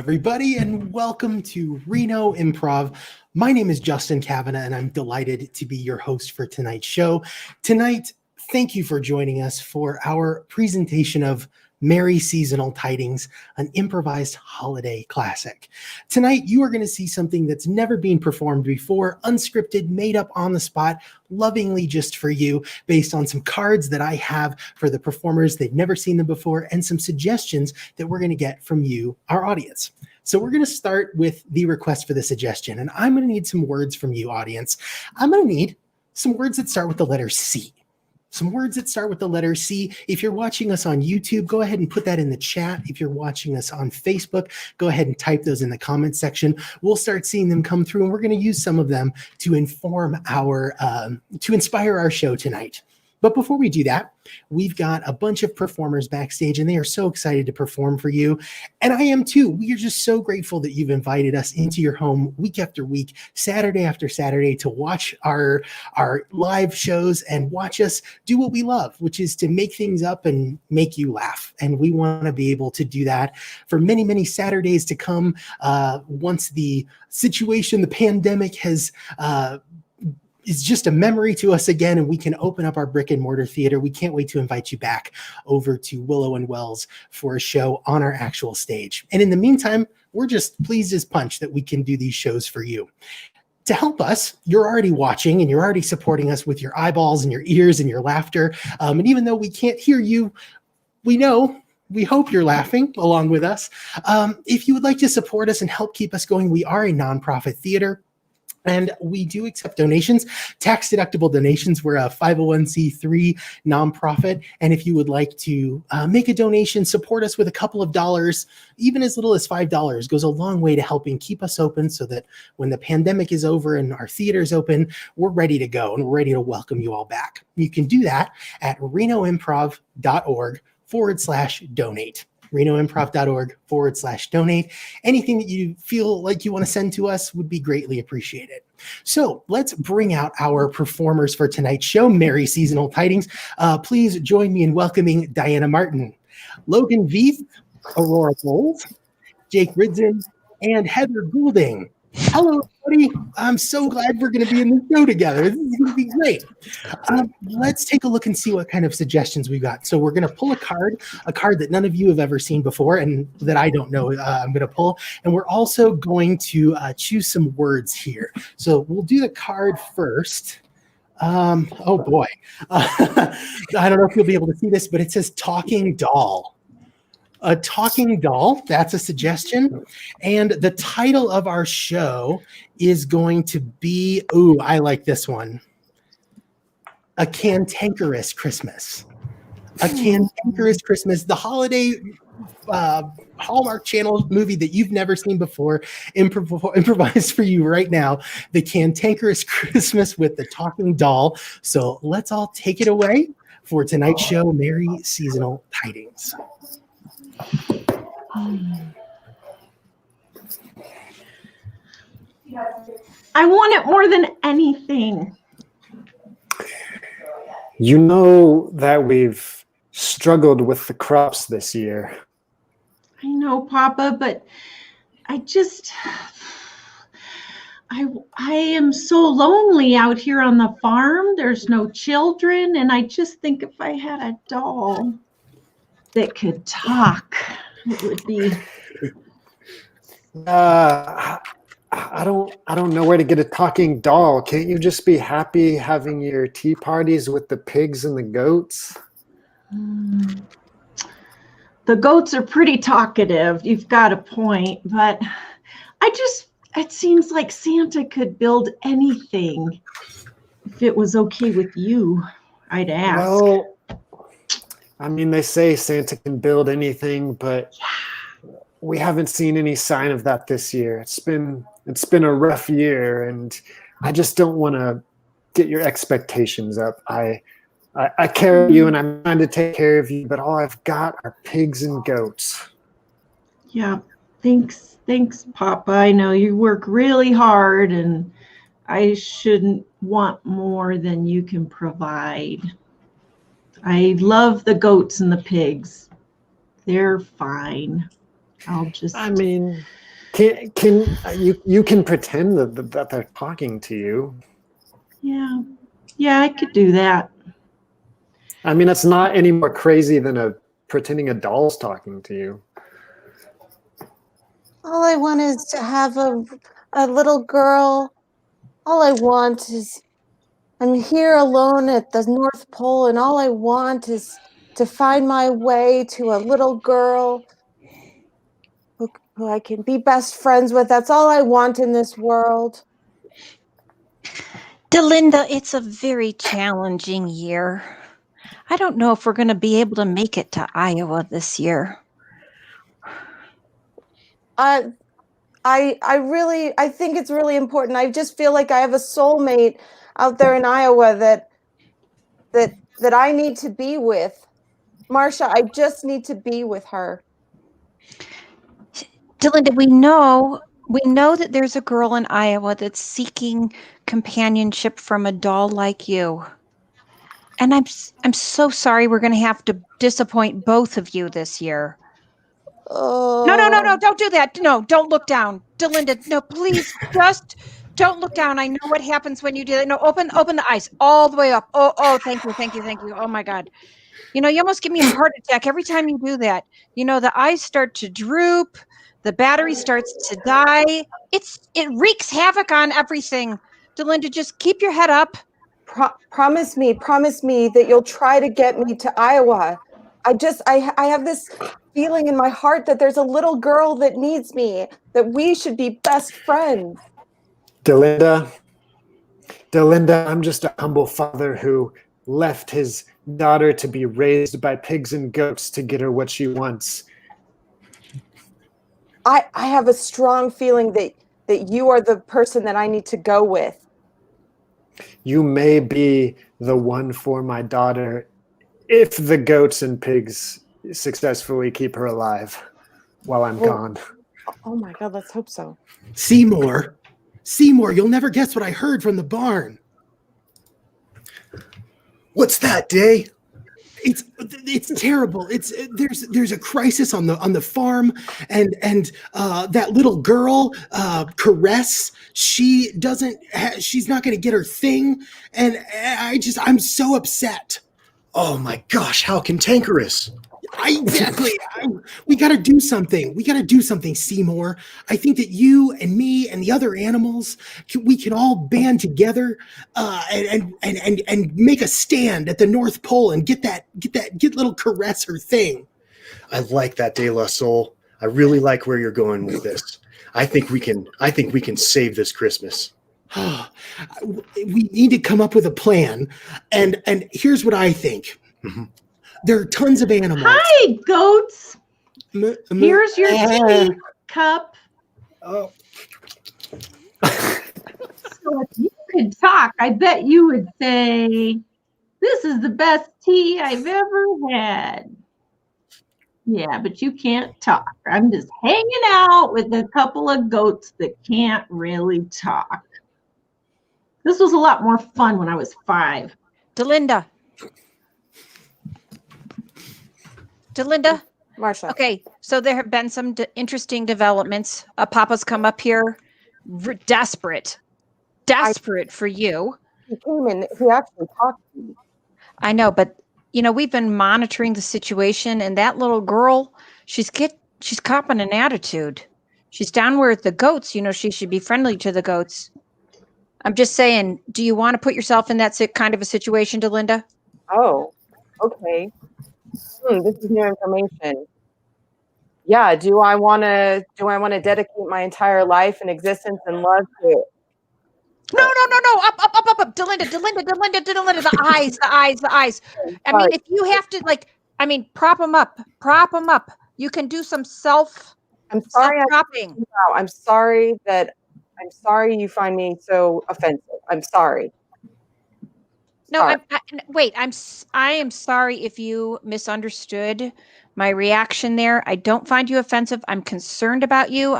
everybody, and welcome to Reno Improv. My name is Justin Kavanagh, and I'm delighted to be your host for tonight's show. Tonight, thank you for joining us for our presentation of Merry Seasonal Tidings, an improvised holiday classic. Tonight, you are going to see something that's never been performed before, unscripted, made up on the spot, lovingly just for you, based on some cards that I have for the performers. They've never seen them before, and some suggestions that we're going to get from you, our audience. So we're going to start with the request for the suggestion, and I'm going to need some words from you, audience. I'm going to need some words that start with the letter C. Some words that start with the letter C. If you're watching us on YouTube, go ahead and put that in the chat. If you're watching us on Facebook, go ahead and type those in the comment section. We'll start seeing them come through, and we're going to use some of them to inform our, to inspire our show tonight. But before we do that, we've got a bunch of performers backstage, and they are so excited to perform for you. And I am too. We are just so grateful that you've invited us into your home week after week, Saturday after Saturday, to watch our live shows and watch us do what we love, which is to make things up and make you laugh. And we want to be able to do that for many, many Saturdays to come once the situation, the pandemic has is just a memory to us again, and we can open up our brick and mortar theater. We can't wait to invite you back over to Willow and Wells for a show on our actual stage. And in the meantime, we're just pleased as punch that we can do these shows for you. To help us, you're already watching and you're already supporting us with your eyeballs and your ears and your laughter. And even though we can't hear you, we hope you're laughing along with us. If you would like to support us and help keep us going, we are a nonprofit theater, and we do accept donations, tax-deductible donations. We're a 501c3 nonprofit, and if you would like to make a donation, support us with a couple of dollars, even as little as $5, goes a long way to helping keep us open so that when the pandemic is over and our theater's open, we're ready to go and we're ready to welcome you all back. You can do that at renoimprov.org/donate. renoimprov.org/donate. Anything that you feel like you want to send to us would be greatly appreciated. So let's bring out our performers for tonight's show, Merry Seasonal Tidings. Please join me in welcoming Diana Martin, Logan Veith, Aurora Bowles, Jake Ridson, and Heather Goulding. Hello, everybody. I'm so glad we're going to be in the show together. This is going to be great. Let's take a look and see what kind of suggestions we've got. So we're going to pull a card that none of you have ever seen before and that I don't know I'm going to pull. And we're also going to choose some words here. So we'll do the card first. Oh, boy. I don't know if you'll be able to see this, but it says talking doll. A talking doll, that's a suggestion. And the title of our show is going to be, ooh, I like this one. A Cantankerous Christmas. A Cantankerous Christmas, the holiday Hallmark Channel movie that you've never seen before, improvised for you right now. The Cantankerous Christmas with the talking doll. So let's all take it away for tonight's show, Merry Seasonal Tidings. I want it more than anything. You know that we've struggled with the crops this year. I know, Papa, but I am so lonely out here on the farm. There's no children, and I just think if I had a doll that could talk, it would be. I don't know where to get a talking doll. Can't you just be happy having your tea parties with the pigs and the goats? The goats are pretty talkative. You've got a point, but it seems like Santa could build anything. If it was okay with you, I'd ask. Well, I mean, they say Santa can build anything, but we haven't seen any sign of that this year. It's been a rough year, and I just don't want to get your expectations up. I care of you, and I'm trying to take care of you, but all I've got are pigs and goats. Yeah, thanks, Papa. I know you work really hard, and I shouldn't want more than you can provide. I love the goats and the pigs. They're fine. I'll just. I mean, can you can pretend that they're talking to you. Yeah, I could do that. I mean, it's not any more crazy than pretending a doll's talking to you. All I want is to have a little girl. All I want is I'm here alone at the North Pole, and all I want is to find my way to a little girl who I can be best friends with. That's all I want in this world. Delinda, it's a very challenging year. I don't know if we're going to be able to make it to Iowa this year. I think it's really important. I just feel like I have a soulmate out there in Iowa that I need to be with. Marcia, I just need to be with her. Delinda, we know that there's a girl in Iowa that's seeking companionship from a doll like you. And I'm so sorry we're going to have to disappoint both of you this year. Oh. No, don't do that. No, don't look down. Delinda, no, please, just don't look down. I know what happens when you do that. No, open the eyes all the way up. Oh, thank you. Oh my God. You almost give me a heart attack every time you do that. The eyes start to droop. The battery starts to die. It wreaks havoc on everything. Delinda, just keep your head up. Promise me that you'll try to get me to Iowa. I have this feeling in my heart that there's a little girl that needs me, that we should be best friends. Delinda, I'm just a humble father who left his daughter to be raised by pigs and goats to get her what she wants. I have a strong feeling that you are the person that I need to go with. You may be the one for my daughter if the goats and pigs successfully keep her alive while I'm gone. Oh my God, let's hope so. Seymour, you'll never guess what I heard from the barn. What's that, Day? It's terrible. There's a crisis on the farm, and that little girl, Caress, she's not going to get her thing, and I'm so upset. Oh my gosh, how cantankerous. Exactly. We got to do something. Seymour. I think that you and me and the other animals, we can all band together and make a stand at the North Pole and get little Caress her thing. I like that, De La Soul. I really like where you're going with this. I think we can save this Christmas. We need to come up with a plan, and here's what I think. Mm-hmm. There are tons of animals. Hi, goats. Here's your tea cup. Oh. So if you could talk, I bet you would say, "This is the best tea I've ever had." Yeah, but you can't talk. I'm just hanging out with a couple of goats that can't really talk. This was a lot more fun when I was 5. Delinda, Marcia. okay, so there have been some interesting developments. Papa's come up here desperate for you. He came in, he actually talked to me. I know, but we've been monitoring the situation, and that little girl, she's copping an attitude. She's down with the goats. She should be friendly to the goats. I'm just saying, do you want to put yourself in that kind of a situation, Delinda? Oh, okay. This is new information. Yeah, do I want to dedicate my entire life and existence and love to it? No. Up. Delinda, the eyes. I mean, if you have to, prop them up. You can do some I'm sorry. propping. I'm sorry you find me so offensive. I'm sorry. No, I am sorry if you misunderstood my reaction there. I don't find you offensive. I'm concerned about you.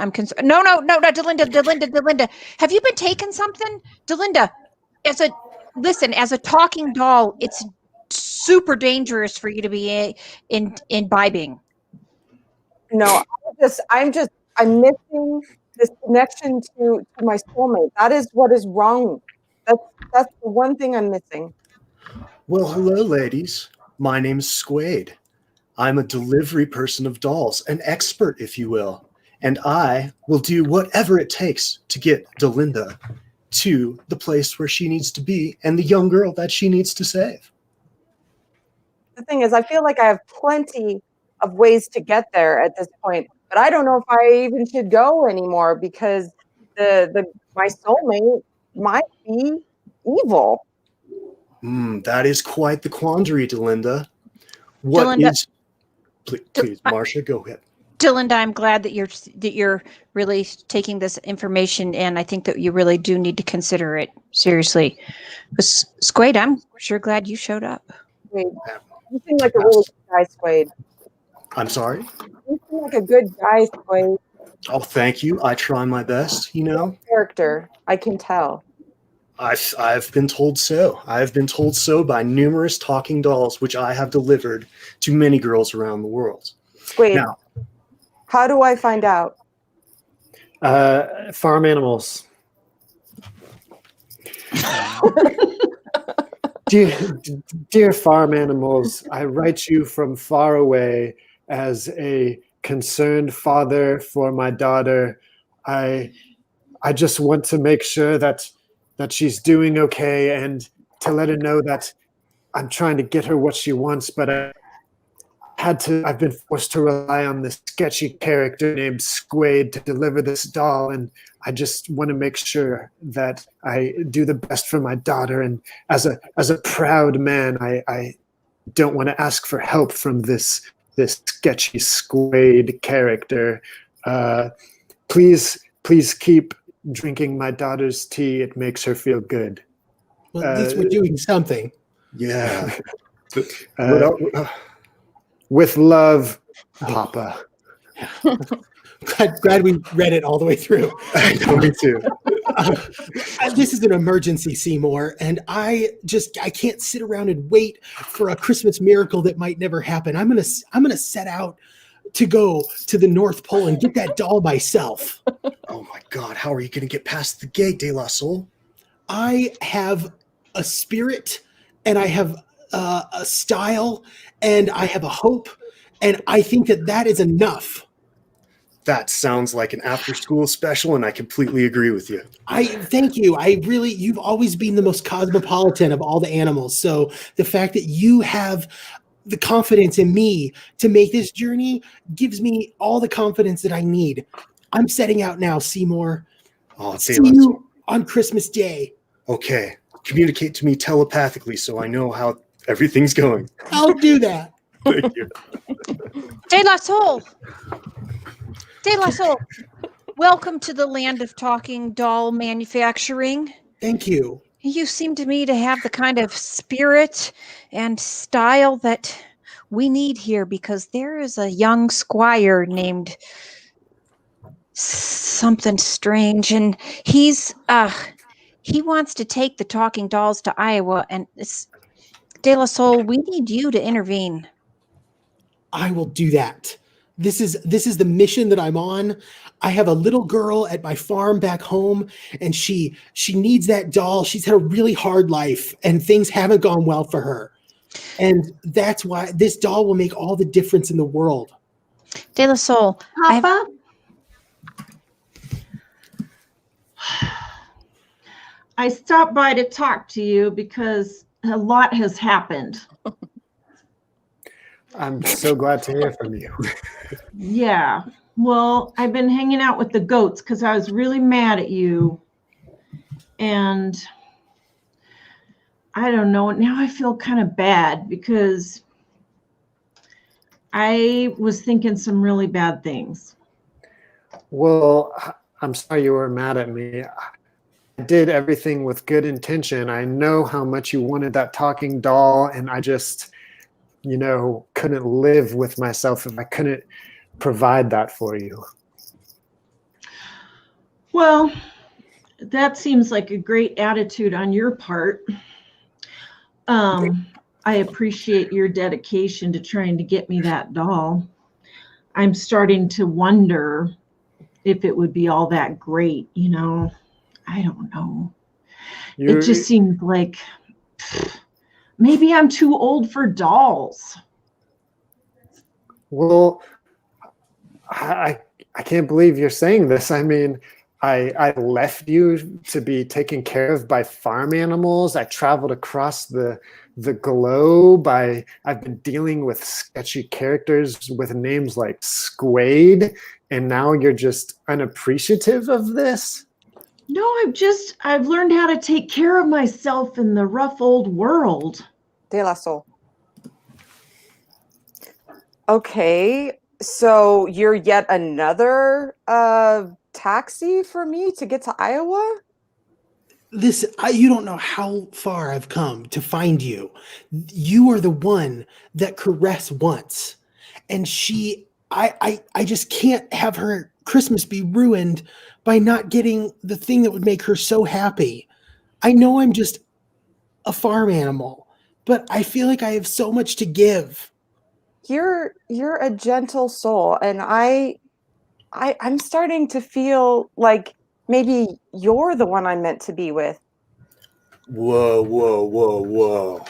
No, Delinda. Have you been taking something? Delinda, as a talking doll, it's super dangerous for you to be imbibing. No, I'm missing this connection to my soulmate. That is what is wrong. That's the one thing I'm missing. Well, hello, ladies. My name's Squade. I'm a delivery person of dolls, an expert, if you will, and I will do whatever it takes to get Delinda to the place where she needs to be and the young girl that she needs to save. The thing is, I feel like I have plenty of ways to get there at this point, but I don't know if I even should go anymore because my soulmate might be evil. That is quite the quandary, Delinda. What Delinda- is? Please, Marcia, go ahead. Delinda, I'm glad that you're really taking this information, and I think that you really do need to consider it seriously. But Squade, I'm sure glad you showed up. Wade, you seem like a really good guy, Squade. I'm sorry? You seem like a good guy, Squade. Oh, thank you. I try my best, you know. Character, I can tell. I've been told so. I've been told so by numerous talking dolls, which I have delivered to many girls around the world. Squade, Now, how do I find out? Farm animals. Dear farm animals, I write you from far away as a concerned father for my daughter. I just want to make sure that she's doing okay and to let her know that I'm trying to get her what she wants, but I've been forced to rely on this sketchy character named Squade to deliver this doll, and I just want to make sure that I do the best for my daughter. And as a proud man, I don't want to ask for help from this sketchy Squade character. Please keep drinking my daughter's tea. It makes her feel good. Well, at least we're doing something. yeah. With love, Papa. Glad we read it all the way through. I know, me too. This is an emergency, Seymour, and I can't sit around and wait for a Christmas miracle that might never happen. I'm gonna set out to go to the North Pole and get that doll myself. Oh my God, how are you going to get past the gate, De La Soul? I have a spirit, and I have a style, and I have a hope, and I think that is enough. That sounds like an after-school special, and I completely agree with you. I thank you. You've always been the most cosmopolitan of all the animals. So the fact that you have the confidence in me to make this journey gives me all the confidence that I need. I'm setting out now, Seymour. Oh, See you on Christmas Day. Okay. Communicate to me telepathically so I know how everything's going. I'll do that. Thank you. De La Soul. De La Soul. Welcome to the land of talking doll manufacturing. Thank you. You seem to me to have the kind of spirit and style that we need here, because there is a young squire named something strange, and he wants to take the talking dolls to Iowa, and De La Soul, we need you to intervene. I will do that. This is the mission that I'm on. I have a little girl at my farm back home, and she needs that doll. She's had a really hard life, and things haven't gone well for her. And that's why this doll will make all the difference in the world. De La Soul, Papa? I stopped by to talk to you because a lot has happened. I'm so glad to hear from you. Yeah. Well, I've been hanging out with the goats because I was really mad at you. And I don't know. Now I feel kind of bad because I was thinking some really bad things. Well, I'm sorry you were mad at me. I did everything with good intention. I know how much you wanted that talking doll, and I just, couldn't live with myself if I couldn't provide that for you. Well, that seems like a great attitude on your part. I appreciate your dedication to trying to get me that doll. I'm starting to wonder if it would be all that great, I don't know. It just seemed like maybe I'm too old for dolls. Well, I can't believe you're saying this. I mean, I left you to be taken care of by farm animals. I traveled across the globe. I've been dealing with sketchy characters with names like Squade, and now you're just unappreciative of this? No, I've learned how to take care of myself in the rough old world. De La Soul. Okay, so you're yet another taxi for me to get to Iowa? You don't know how far I've come to find you. You are the one that Caress wants. And I just can't have her Christmas be ruined by not getting the thing that would make her so happy. I know I'm just a farm animal, but I feel like I have so much to give. You're a gentle soul, and I'm starting to feel like maybe you're the one I'm meant to be with. Whoa, whoa, whoa, whoa.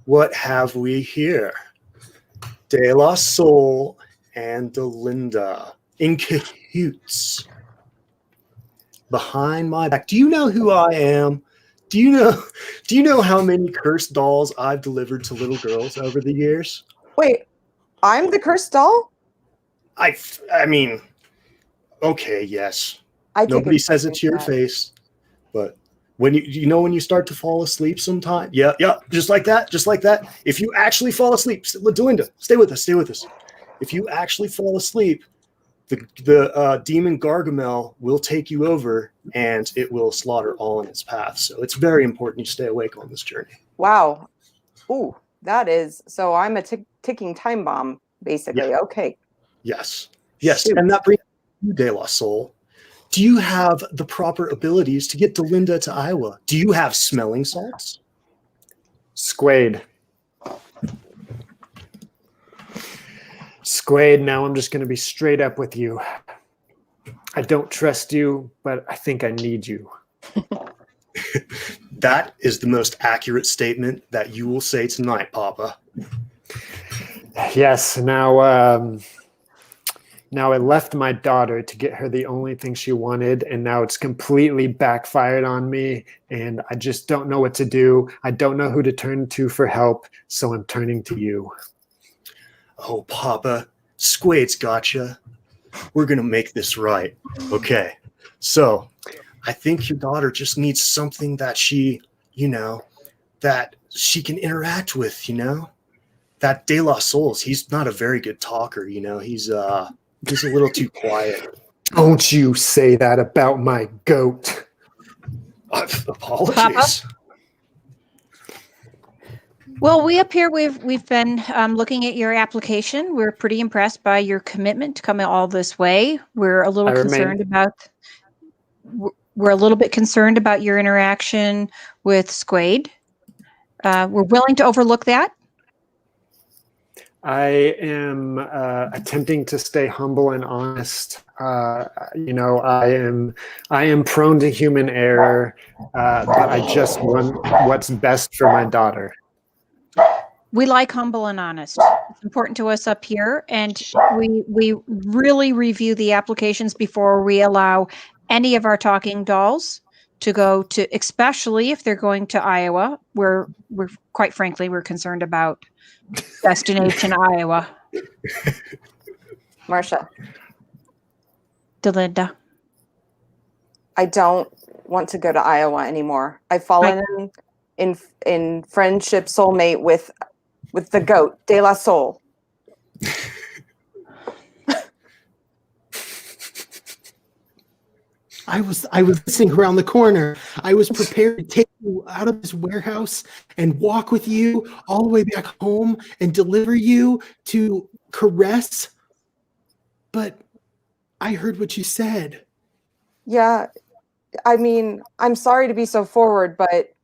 What have we here? De La Soul and Delinda in cahoots. Behind my back. Do you know who I am? Do you know how many cursed dolls I've delivered to little girls over the years? Wait, I'm the cursed doll? I mean, okay, yes. I take Nobody says it advantage to your of that. face, but when when you start to fall asleep sometime, yeah, just like that. If you actually fall asleep, Delinda, stay with us. If you actually fall asleep, the demon Gargamel will take you over, and it will slaughter all in its path. So it's very important you stay awake on this journey. Wow. Ooh, that is, so I'm a ticking time bomb, basically. Yeah. Okay. Yes, Shoot. and that brings you, De La Soul. Do you have the proper abilities to get Delinda to Iowa? Do you have smelling salts? Squade. Squade, now I'm just going to be straight up with you. I don't trust you, but I think I need you. That is the most accurate statement that you will say tonight, Papa. Yes, now I left my daughter to get her the only thing she wanted, and now it's completely backfired on me, and I just don't know what to do. I don't know who to turn to for help, so I'm turning to you. Oh, Papa, Squade's gotcha. We're going to make this right. Okay, so I think your daughter just needs something that she, that she can interact with, That De La Souls, he's not a very good talker, He's a little too quiet. Don't you say that about my goat. Apologies. Papa? Well, we up here, we've been looking at your application. We're pretty impressed by your commitment to coming all this way. We're a little bit concerned about your interaction with Squade. We're willing to overlook that. I am attempting to stay humble and honest. I am prone to human error, but I just want what's best for my daughter. We like humble and honest. It's important to us up here, and we really review the applications before we allow any of our talking dolls to go to, especially if they're going to Iowa. We're quite frankly, we're concerned about destination Iowa. Marcia, Delinda. I don't want to go to Iowa anymore. I've fallen in friendship soulmate with the goat, De La Soul. I was listening around the corner. I was prepared to take you out of this warehouse and walk with you all the way back home and deliver you to Caress. But I heard what you said. Yeah, I mean, I'm sorry to be so forward, but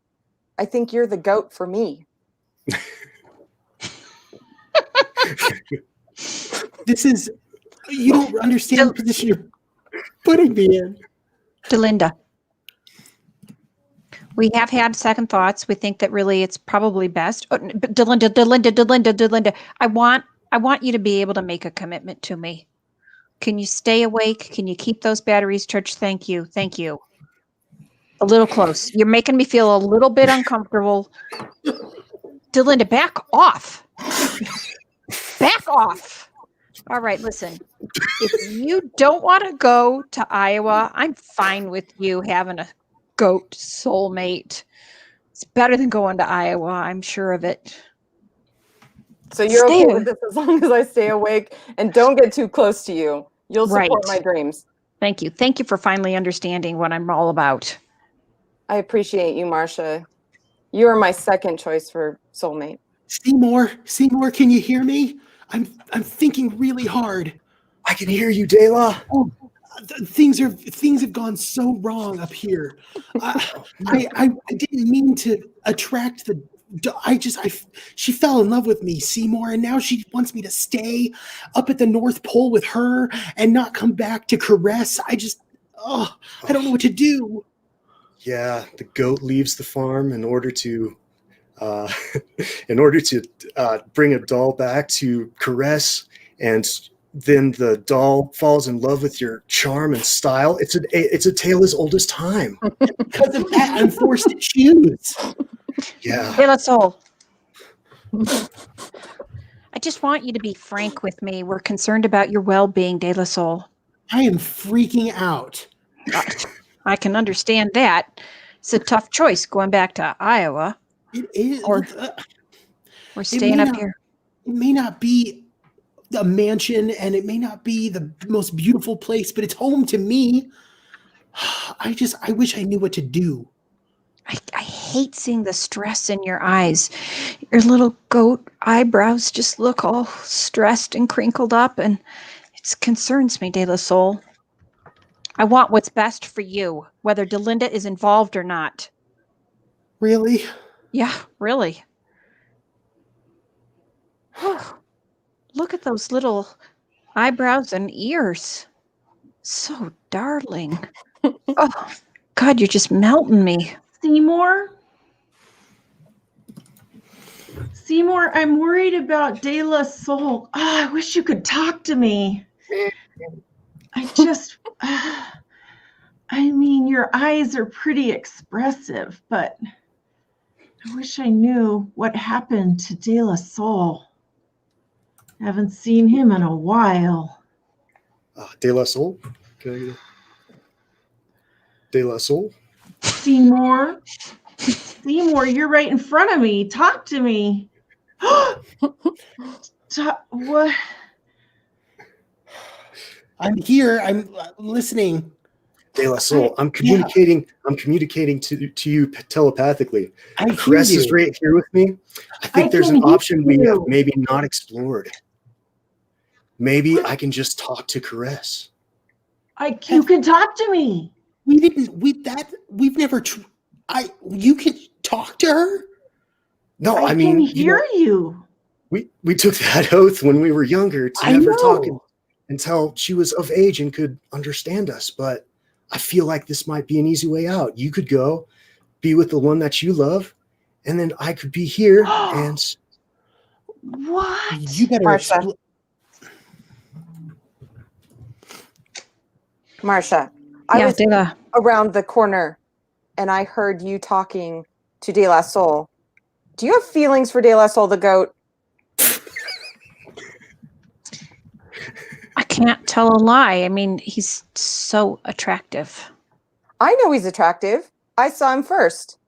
I think you're the goat for me. This is You don't understand the position you're putting me in. Delinda. We have had second thoughts. We think that really it's probably best. Oh, but Delinda. I want you to be able to make a commitment to me. Can you stay awake? Can you keep those batteries charged? Thank you. Thank you. A little close. You're making me feel a little bit uncomfortable. Delinda, back off. Back off. All right, listen. If you don't want to go to Iowa, I'm fine with you having a goat soulmate. It's better than going to Iowa. I'm sure of it. So you're Stay okay with this as long as I stay awake and don't get too close to you. You'll support my dreams. Thank you. Thank you for finally understanding what I'm all about. I appreciate you, Marcia. You are my second choice for soulmate. Seymour, can you hear me? I'm thinking really hard. I can hear you, Dela. Things have gone so wrong up here. I didn't mean to attract the. She fell in love with me, Seymour, and now she wants me to stay up at the North Pole with her and not come back to caress. I don't know what to do. Yeah, the goat leaves the farm in order to bring a doll back to caress, and then the doll falls in love with your charm and style. It's a tale as old as time. Because of that, I'm forced to choose. Yeah. Hey, let's all. I just want you to be frank with me. We're concerned about your well-being, De La Soul. I am freaking out. I can understand that. It's a tough choice going back to Iowa. It is. Or we're staying up here. It may not be a mansion and it may not be the most beautiful place, but it's home to me. I wish I knew what to do. I hate seeing the stress in your eyes. Your little goat eyebrows just look all stressed and crinkled up, and it concerns me, De La Soul. I want what's best for you, whether Delinda is involved or not. Really? Yeah, really. Look at those little eyebrows and ears. So darling. Oh, God, you're just melting me. Seymour, I'm worried about De La Soul. I wish you could talk to me. Your eyes are pretty expressive, but I wish I knew what happened to De La Soul. I haven't seen him in a while. De La Soul? Can I get it? De La Soul? Seymour, you're right in front of me. Talk to me. What? I'm here. I'm listening. De La Soul, I'm communicating. I'm communicating to you telepathically. Caress is right here with me. I think there's an option we have maybe not explored. Maybe I can just talk to Caress. You can talk to me. We've never. You can talk to her. No, I can hear you. We took that oath when we were younger to never talk until she was of age and could understand us. But I feel like this might be an easy way out. You could go be with the one that you love, and then I could be here and. What? You better. Marcia, I was around the corner and I heard you talking to De La Soul. Do you have feelings for De La Soul the goat? I can't tell a lie. I mean, he's so attractive. I know he's attractive. I saw him first.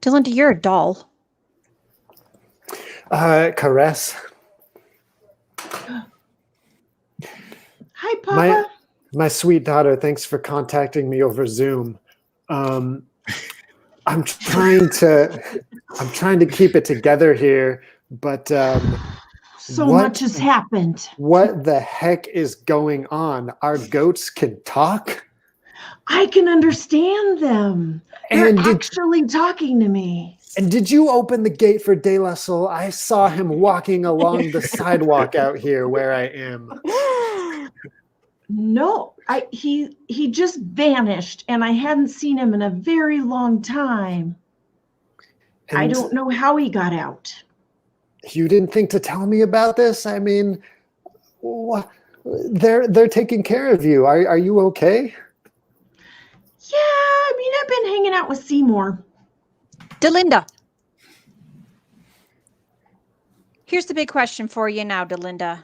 Delinda, you're a doll. Caress. Hi, Papa. My sweet daughter, thanks for contacting me over Zoom. I'm trying to keep it together here, but so much has happened. What the heck is going on? Our goats can talk? I can understand them. They're actually talking to me. And did you open the gate for De La Soul? I saw him walking along the sidewalk out here where I am. No, he just vanished, and I hadn't seen him in a very long time. I And don't know how he got out. you didn't think to tell me about this? I mean, they're taking care of you. Are you okay? Yeah, I mean, I've been hanging out with Seymour. Delinda. Here's the big question for you now, Delinda.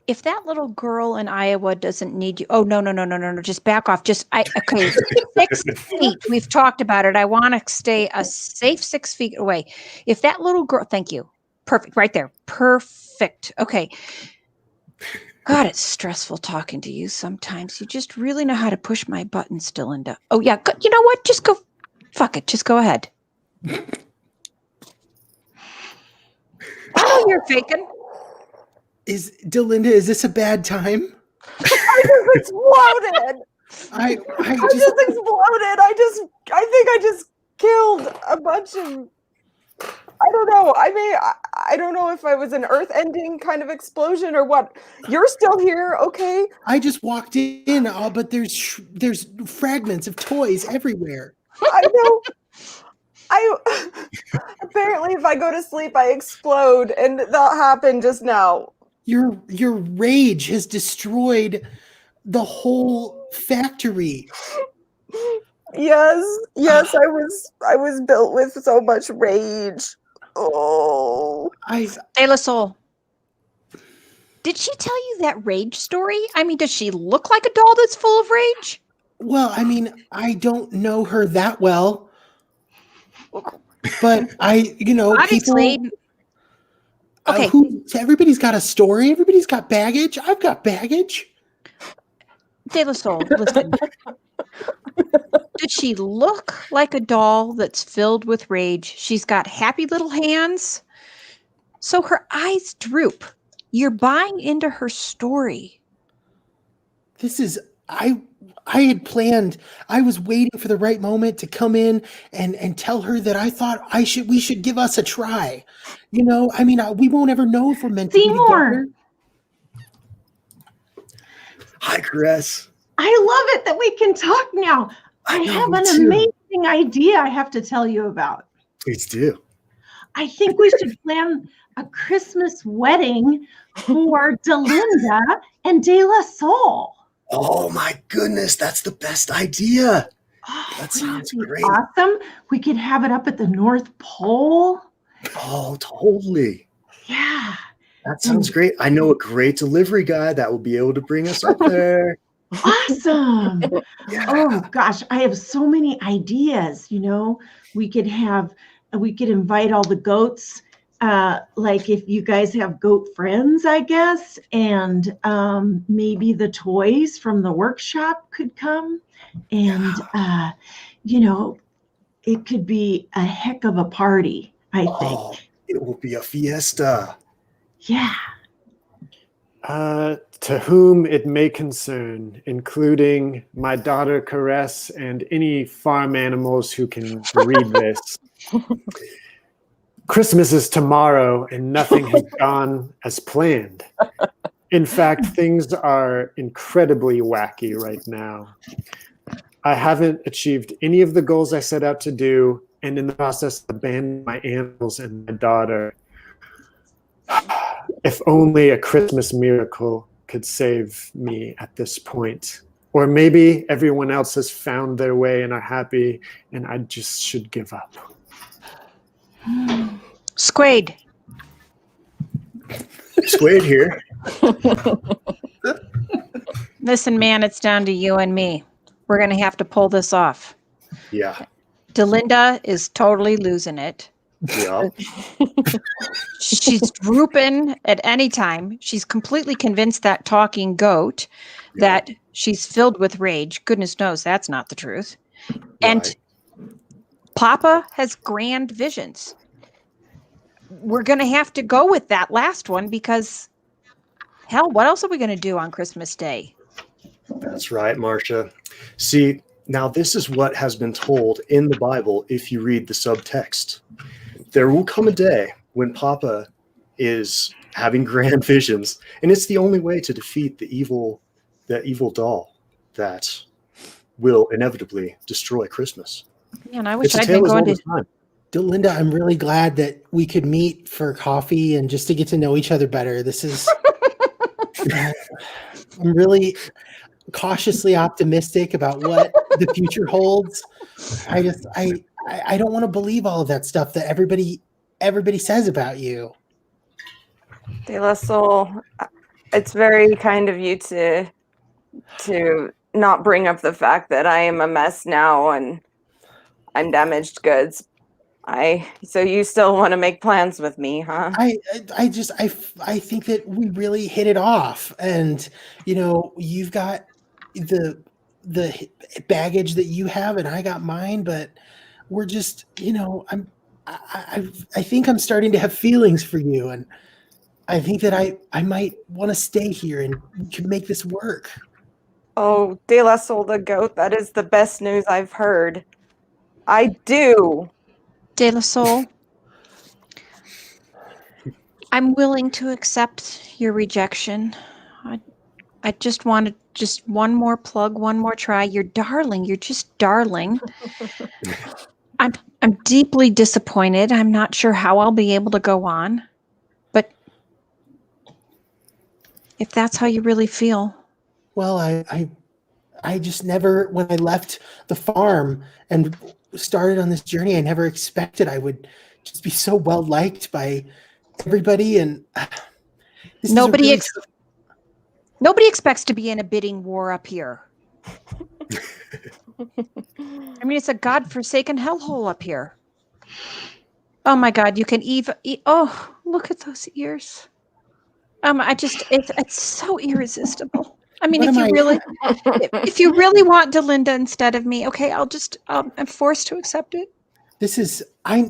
If that little girl in Iowa doesn't need you, oh, no, just back off. Okay, 6 feet. We've talked about it. I want to stay a safe 6 feet away. If that little girl, thank you. Perfect, right there. Perfect. Okay. God, it's stressful talking to you sometimes. You just really know how to push my buttons, Delinda. Oh, yeah. You know what? Just go. Fuck it. Just go ahead. I know you're faking. Delinda, is this a bad time? I just exploded. I just exploded. I think I just killed a bunch of. I don't know. I mean, I don't know if I was an earth-ending kind of explosion or what. You're still here, okay? I just walked in, but there's fragments of toys everywhere. I know. Apparently, if I go to sleep, I explode, and that happened just now. Your rage has destroyed the whole factory. Yes, I was built with so much rage. Oh, De La Soul. Did she tell you that rage story? I mean, does she look like a doll that's full of rage? Well, I mean, I don't know her that well, but Obviously. people. Okay. Everybody's got a story. Everybody's got baggage. I've got baggage. De La Soul, listen. Did she look like a doll that's filled with rage? She's got happy little hands. So her eyes droop. You're buying into her story. I had planned. I was waiting for the right moment to come in and tell her that I thought we should give us a try. I mean, we won't ever know if we're meant to be together. Hi, Chris. I love it that we can talk now. I have an amazing idea I have to tell you about. Please do. I think we should plan a Christmas wedding for Delinda and De La Soul. Oh my goodness, that's the best idea. Oh, That sounds great. awesome. We could have it up at the North Pole. Oh, totally. Yeah. That sounds great. I know a great delivery guy that will be able to bring us up there. Awesome. Yeah. Oh gosh, I have so many ideas. We could invite all the goats. Like if you guys have goat friends, I guess, and maybe the toys from the workshop could come, and it could be a heck of a party, I think. Oh, it will be a fiesta. Yeah. To whom it may concern, including my daughter Caress and any farm animals who can read this. Christmas is tomorrow and nothing has gone as planned. In fact, things are incredibly wacky right now. I haven't achieved any of the goals I set out to do, and in the process abandoned my animals and my daughter. If only a Christmas miracle could save me at this point. Or maybe everyone else has found their way and are happy, and I just should give up. Squade. Squid here. Listen, man, it's down to you and me. We're going to have to pull this off. Yeah. Delinda is totally losing it. Yeah. She's drooping at any time. She's completely convinced that talking goat that she's filled with rage. Goodness knows that's not the truth. And Papa has grand visions. We're going to have to go with that last one because, hell, what else are we going to do on Christmas Day? That's right, Marcia. See, now this is what has been told in the Bible if you read the subtext. there will come a day when Papa is having grand visions, and it's the only way to defeat the evil doll that will inevitably destroy Christmas. Man, I wish It's a I'd tale been as going old to. as time. Delinda, I'm really glad that we could meet for coffee and just to get to know each other better. This is, I'm really cautiously optimistic about what the future holds. I don't want to believe all of that stuff that everybody says about you. De La Soul, it's very kind of you to not bring up the fact that I am a mess now and I'm damaged goods. So you still want to make plans with me, huh? I think that we really hit it off, and you've got the baggage that you have, and I got mine, but we're just I think I'm starting to have feelings for you, and I think that I might want to stay here and we can make this work. Oh, De La Soul the goat, that is the best news I've heard. I do. De La Soul, I'm willing to accept your rejection. I just wanted just one more plug, one more try. You're darling. You're just darling. I'm deeply disappointed. I'm not sure how I'll be able to go on. But if that's how you really feel. Well, I just never, when I left the farm and started on this journey, I never expected I would just be so well liked by everybody. And this Nobody is Nobody expects to be in a bidding war up here. I mean, it's a godforsaken hellhole up here. Oh my God, you can even oh, look at those ears. It's so irresistible. I mean, if you really want Delinda instead of me, okay, I'm forced to accept it. This is I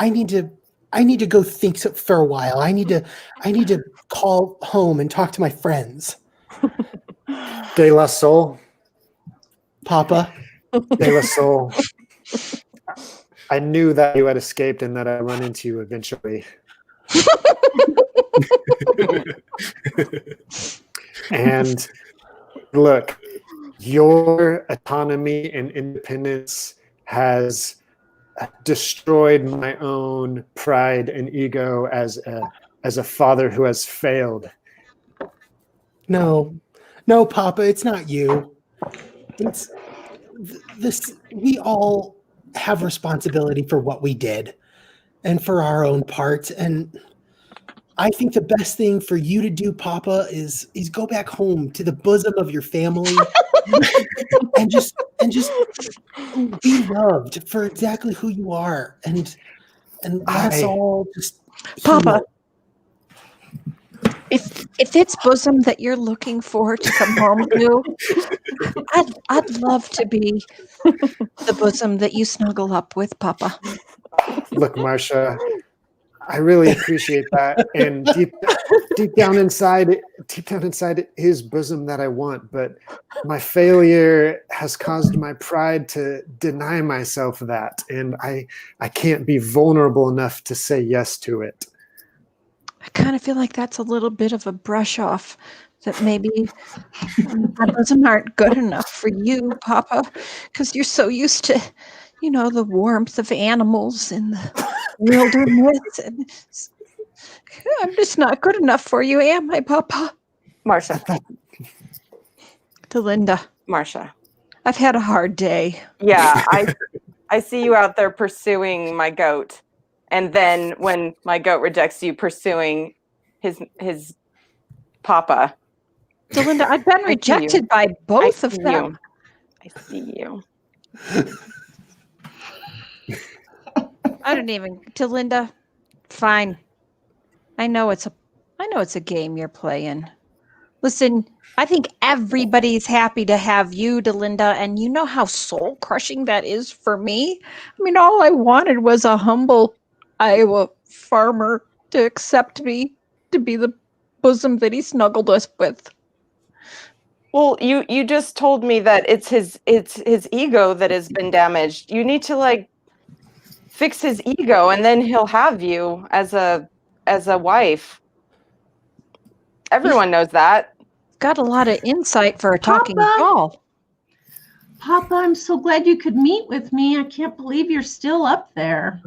need to go think for a while. I need to call home and talk to my friends. De La Soul. Papa. De La Soul. I knew that you had escaped and that I'd run into you eventually. And look, your autonomy and independence has destroyed my own pride and ego as a father who has failed. No, Papa, it's not you. It's this. We all have responsibility for what we did and for our own part. And I think the best thing for you to do, Papa, is go back home to the bosom of your family and just be loved for exactly who you are. And let us all just Papa. heal. If it's bosom that you're looking for to come home to, I'd love to be the bosom that you snuggle up with, Papa. Look, Marcia, I really appreciate that, and deep down inside, it is bosom that I want. But my failure has caused my pride to deny myself that, and I can't be vulnerable enough to say yes to it. I kind of feel like that's a little bit of a brush off, that maybe my bosom aren't good enough for you, Papa, because you're so used to, the warmth of animals in the wilderness. And I'm just not good enough for you, am I, Papa? Marcia. Delinda. Marcia. I've had a hard day. Yeah, I see you out there pursuing my goat. And then when my goat rejects you, pursuing his papa. Delinda, I've been rejected by both of them. I see you. Delinda, fine. I know it's a game you're playing. Listen, I think everybody's happy to have you, Delinda, and you know how soul crushing that is for me. I mean, all I wanted was a humble Iowa farmer to accept me to be the bosom that he snuggled us with. Well, you just told me that it's his ego that has been damaged. You need to fix his ego, and then he'll have you as a wife. Everyone knows that. Got a lot of insight for a talking Papa? doll. Papa, I'm so glad you could meet with me. I can't believe you're still up there.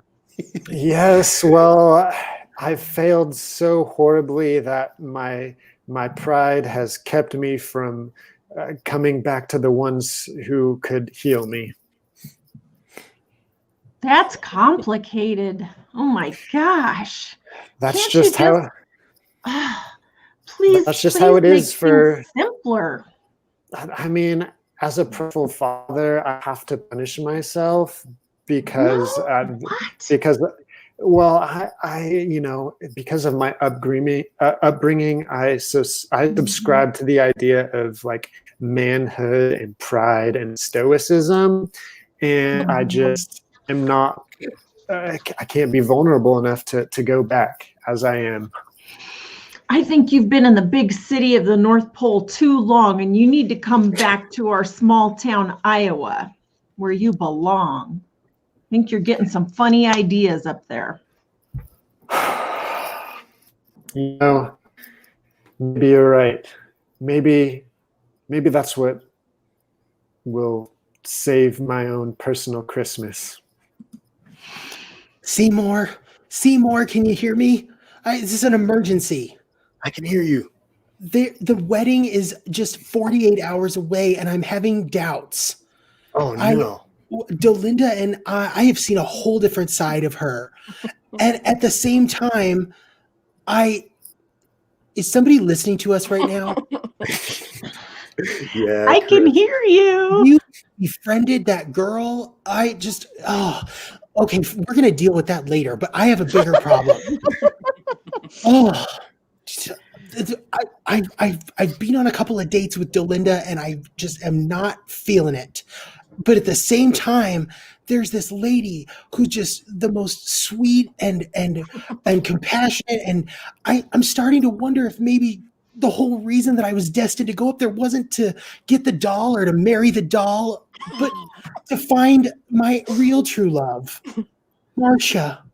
Yes, well, I've failed so horribly that my pride has kept me from coming back to the ones who could heal me. That's complicated. Oh my gosh. That's Can't just you how. Please. That's just please how it make is for. things simpler. I mean, as a prideful father, I have to punish myself because What? well, I because of my upbringing, I subscribe to the idea of like manhood and pride and stoicism, and I just am not. I can't be vulnerable enough to go back as I am. I think you've been in the big city of the North Pole too long, and you need to come back to our small town, Iowa, where you belong. I think you're getting some funny ideas up there. Maybe you're right. Maybe that's what will save my own personal Christmas. Seymour, can you hear me? This is an emergency. I can hear you. The wedding is just 48 hours away, and I'm having doubts. Oh, no. Delinda and I have seen a whole different side of her. And at the same time, is somebody listening to us right now? Yeah. I can hear you. You befriended that girl. Okay, we're going to deal with that later, but I have a bigger problem. I've been on a couple of dates with Delinda, and I just am not feeling it. But at the same time, there's this lady who's just the most sweet and compassionate, and I'm starting to wonder if maybe the whole reason that I was destined to go up there wasn't to get the doll or to marry the doll, but to find my real true love, Marcia.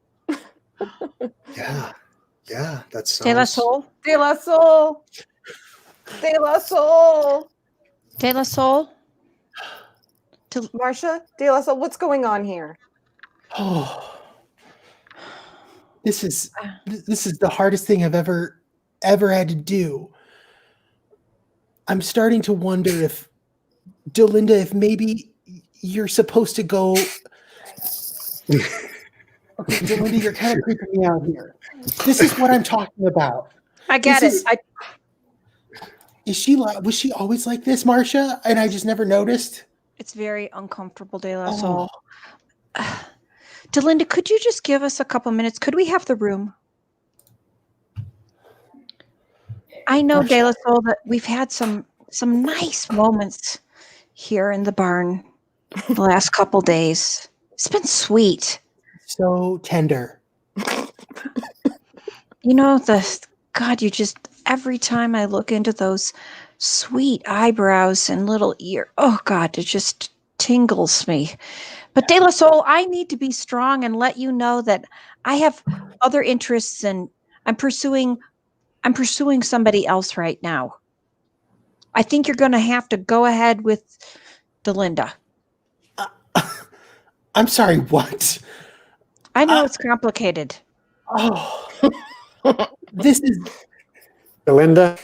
Yeah, that sounds. De La Soul? De La Soul. De La Soul. De La Soul? Marcia, De La Soul, what's going on here? Oh, this is the hardest thing I've ever had to do. I'm starting to wonder if Delinda, if maybe you're supposed to go. Okay, Delinda, you're kind of creeping me out here. This is what I'm talking about. I get it. Was she always like this, Marcia? And I just never noticed? It's very uncomfortable, De La Soul. Delinda, could you just give us a couple minutes? Could we have the room? I know, Marcia. De La Soul, that we've had some nice moments here in the barn the last couple days. It's been sweet. So tender. You know, every time I look into those sweet eyebrows and little ear, oh God, it just tingles me. But De La Soul, I need to be strong and let you know that I have other interests, and I'm pursuing somebody else right now. I think you're going to have to go ahead with Delinda. I'm sorry, what? I know it's complicated. Oh, this is Delinda,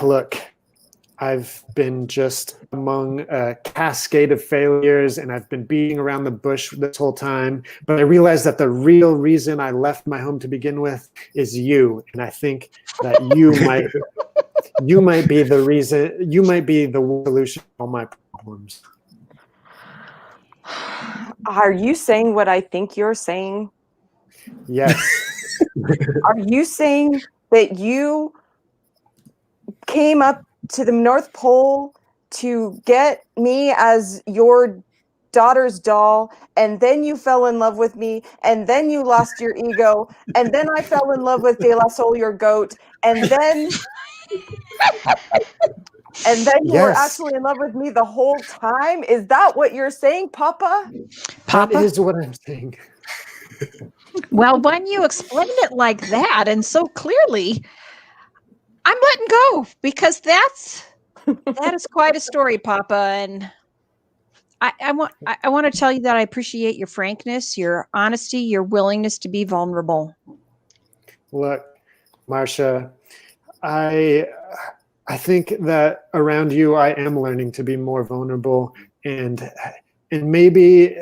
look, I've been just among a cascade of failures, and I've been beating around the bush this whole time. But I realized that the real reason I left my home to begin with is you, and I think that you might be the reason. You might be the solution to all my problems. Are you saying what I think you're saying? Yes. Are you saying that you came up to the North Pole to get me as your daughter's doll, and then you fell in love with me, and then you lost your ego, and then I fell in love with De La Soul, your goat, and then And then you were Yes. actually in love with me the whole time? Is that what you're saying, Papa? That Papa? is what I'm saying. Well, when you explain it like that and so clearly, I'm letting go because that is quite a story, Papa. And I want to tell you that I appreciate your frankness, your honesty, your willingness to be vulnerable. Look, Marcia, I think that around you, I am learning to be more vulnerable, and maybe,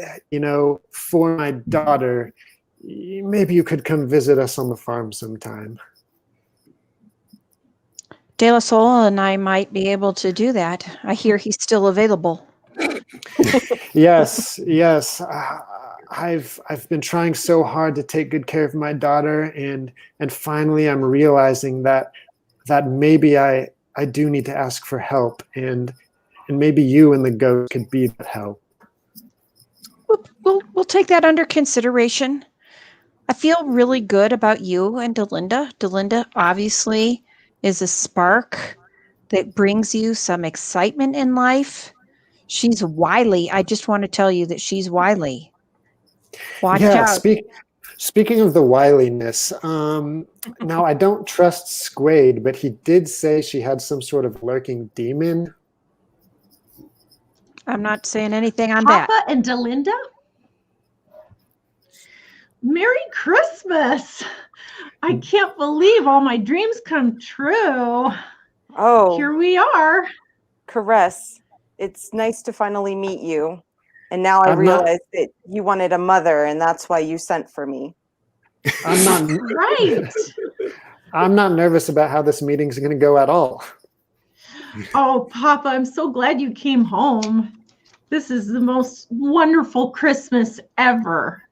for my daughter, maybe you could come visit us on the farm sometime. De La Soul and I might be able to do that. I hear he's still available. Yes. I've been trying so hard to take good care of my daughter, and finally I'm realizing that maybe I do need to ask for help, and maybe you and the goat could be that help. We'll take that under consideration. I feel really good about you and Delinda. Delinda obviously is a spark that brings you some excitement in life. She's wily. I just want to tell you that she's wily. Watch out. Speaking of the wiliness, now I don't trust Squade, but he did say she had some sort of lurking demon. I'm not saying anything on that. Papa and Delinda? Merry Christmas! I can't believe all my dreams come true. Oh, Here we are. Caress. It's nice to finally meet you. And now I I'm not- realize that you wanted a mother, and that's why you sent for me. I'm not Right. I'm not nervous about how this meeting's going to go at all. Oh, Papa, I'm so glad you came home. This is the most wonderful Christmas ever.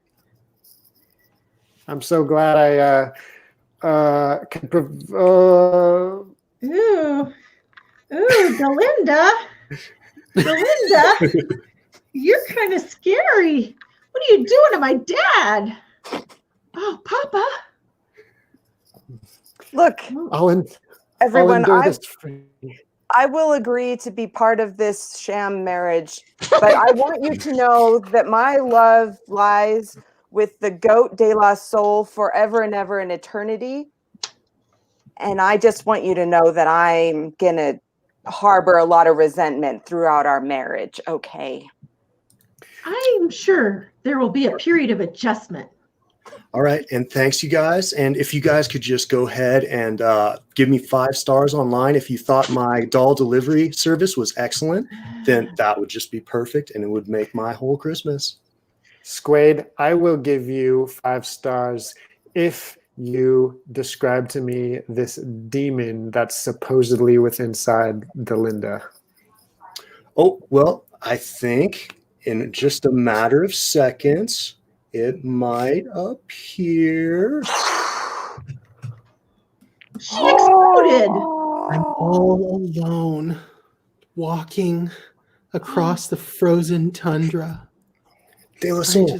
I'm so glad I can. Ooh, Delinda. Delinda, you're kind of scary. What are you doing to my dad? Oh, Papa. Look, I'll everyone, endure this for you. I will agree to be part of this sham marriage, but I want you to know that my love lies with the goat de la Soul forever and ever in eternity. And I just want you to know that I'm going to harbor a lot of resentment throughout our marriage, okay? I'm sure there will be a period of adjustment. All right, and thanks, you guys. And if you guys could just go ahead and give me 5 stars online if you thought my doll delivery service was excellent, then that would just be perfect, and it would make my whole Christmas. Squade, I will give you 5 stars if you describe to me this demon that's supposedly within inside Delinda. Oh, well, I think in just a matter of seconds, it might appear. She exploded. I'm all alone, walking across the frozen tundra. De La Soul,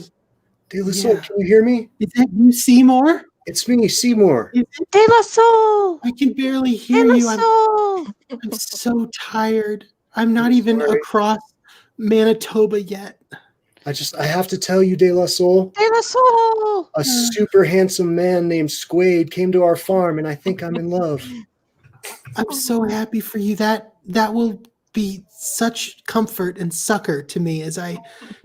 De La Soul, Yeah. can you hear me? Is that you, Seymour? It's me, Seymour. De La Soul! I can barely De hear La you. Soul! I'm so tired. I'm not even sorry. across Manitoba yet. I have to tell you, De La Soul, De La Soul! a super handsome man named Squade came to our farm, and I think I'm in love. I'm so happy for you. That will be such comfort and succor to me as I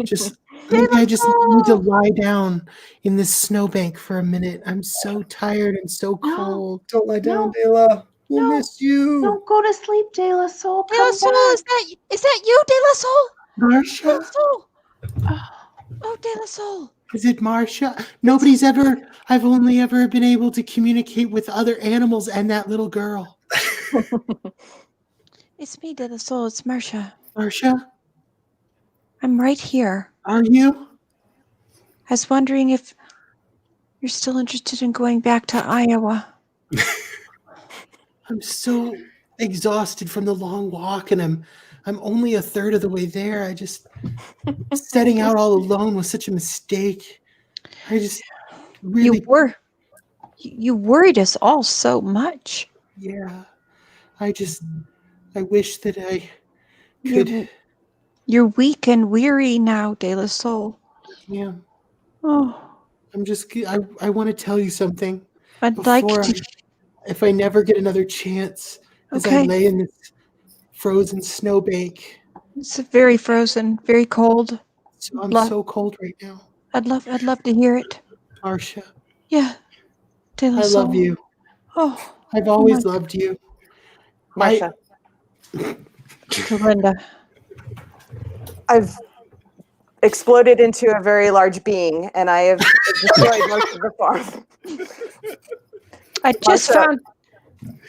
just maybe I just need to lie down in this snowbank for a minute. I'm so tired and so cold. Don't lie down, No. De La. We'll No. miss you. Don't go to sleep, De La Soul. De La Come Soul, back. is that you, De La Soul? De La Marsha? Soul! Oh, De La Soul. Is it Marsha? I've only ever been able to communicate with other animals and that little girl. It's me, De La Soul. It's Marsha. Marsha, I'm right here. are you? I was wondering if you're still interested in going back to Iowa. I'm so exhausted from the long walk, and I'm only a third of the way there. Setting out all alone was such a mistake. I just really You worried us all so much. yeah. I wish that I could. You're weak and weary now, De La Soul. Yeah, Oh, I'm just. I want to tell you something I'd like before to. if I never get another chance, as I Okay. lay in this frozen snowbank. It's very frozen, very cold. So I'm Lo- so cold right now. I'd love to hear it. Marcia, Yeah, De La I Soul. love you. Oh, I've my always loved you. Marcia, Linda. I've exploded into a very large being, and I have destroyed most of the farm. I just Marcia. found.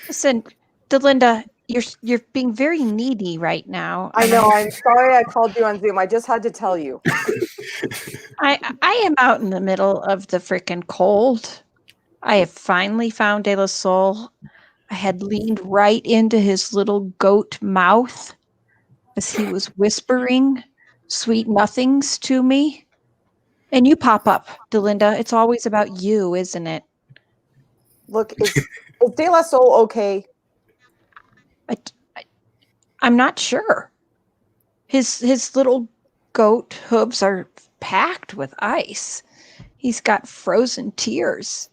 Listen, Delinda, you're being very needy right now. I know. I'm sorry I called you on Zoom. I just had to tell you. I am out in the middle of the frickin' cold. I have finally found De La Soul. I had leaned right into his little goat mouth as he was whispering sweet nothings to me. And you pop up, Delinda. It's always about you, isn't it? Look, is De La Soul okay? I'm not sure. His little goat hooves are packed with ice. He's got frozen tears.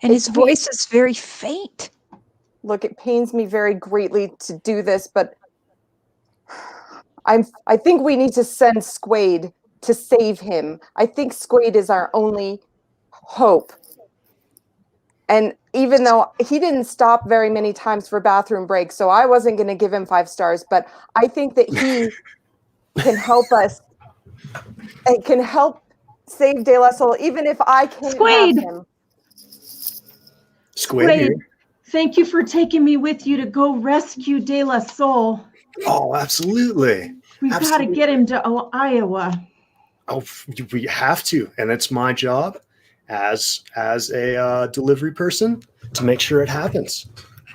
And his voice is very faint. Look, it pains me very greatly to do this, but I think we need to send Squade to save him. I think Squade is our only hope. And even though he didn't stop very many times for bathroom breaks, so I wasn't going to give him 5 stars, but I think that he can help us and can help save De La Soul, even if I can't Squade. have him. Squid here. Thank you for taking me with you to go rescue De La Soul. Oh, absolutely. We've got to get him to Iowa. Oh, we have to, and it's my job as a delivery person to make sure it happens.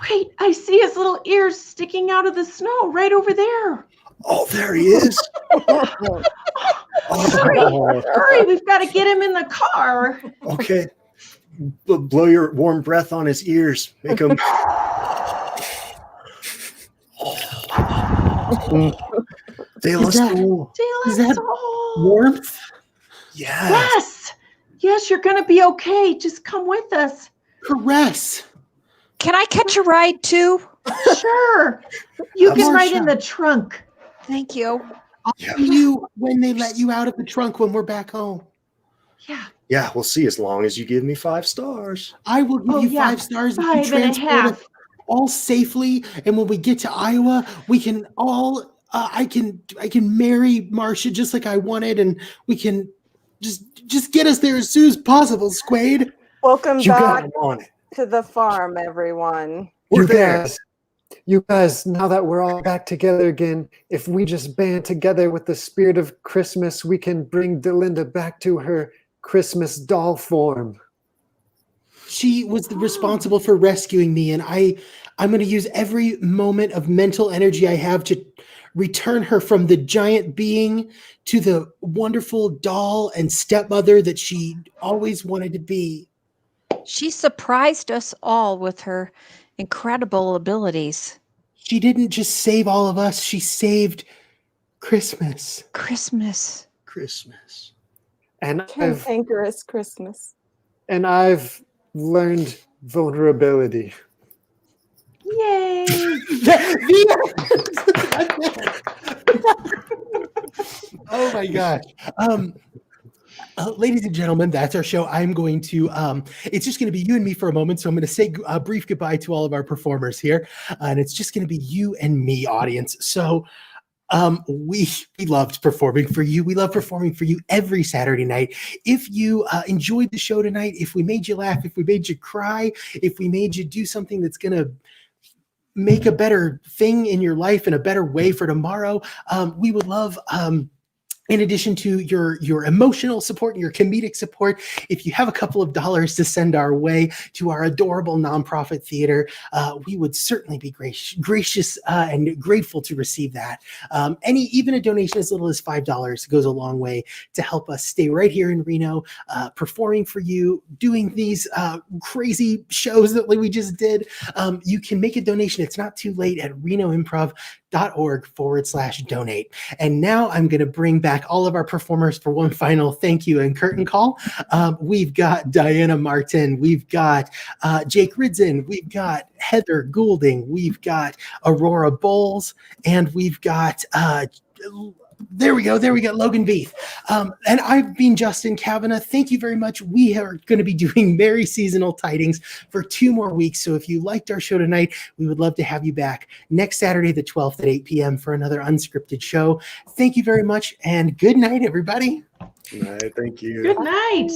Wait, I see his little ears sticking out of the snow right over there. Oh, there he is. Hurry, we've got to get him in the car. Okay. Blow your warm breath on his ears. Make him. De La Soul. Is that warmth? Yes. Yes, you're going to be okay. Just come with us. Caress. Can I catch a ride too? Sure. You can ride in Marsha. the trunk. Thank you. I'll see you when they let you out of the trunk when we're back home. Yeah. Yeah, we'll see. As long as you give me 5 stars. I will give you 5 stars if you transport us all safely. And when we get to Iowa, we can all I can marry Marcia just like I wanted, and we can just get us there as soon as possible, Squade. Welcome You got back him on it. to the farm, everyone. We're there. You guys, now that we're all back together again, if we just band together with the spirit of Christmas, we can bring Delinda back to her Christmas doll form. She was responsible for rescuing me, and I'm going to use every moment of mental energy I have to return her from the giant being to the wonderful doll and stepmother that she always wanted to be. She surprised us all with her incredible abilities. She didn't just save all of us, she saved Christmas. Christmas. And Cantankerous Christmas. I've learned vulnerability. Yay. Oh my gosh. Ladies and gentlemen, that's our show. I'm going to, it's just going to be you and me for a moment. So I'm going to say a brief goodbye to all of our performers here. And it's just going to be you and me, audience. So we loved performing for you. We love performing for you every Saturday night. If you enjoyed the show tonight, if we made you laugh, if we made you cry, if we made you do something that's going to make a better thing in your life in a better way for tomorrow, we would love in addition to your emotional support and your comedic support, if you have a couple of dollars to send our way to our adorable nonprofit theater, we would certainly be gracious and grateful to receive that. Even a donation as little as $5 goes a long way to help us stay right here in Reno, performing for you, doing these crazy shows that we just did. You can make a donation. It's not too late at renoimprov.org/donate. And now I'm going to bring back all of our performers for one final thank you and curtain call. We've got Diana Martin, we've got Jake Ridzen, we've got Heather Goulding, we've got Aurora Bowles, and we've got there we go, Logan Beath. And I've been Justin Kavanaugh. Thank you very much. We are going to be doing Merry Seasonal Tidings for 2 more weeks. So if you liked our show tonight, we would love to have you back next Saturday, the 12th at 8 p.m. for another unscripted show. Thank you very much, and good night, everybody. All right, thank you. Good night.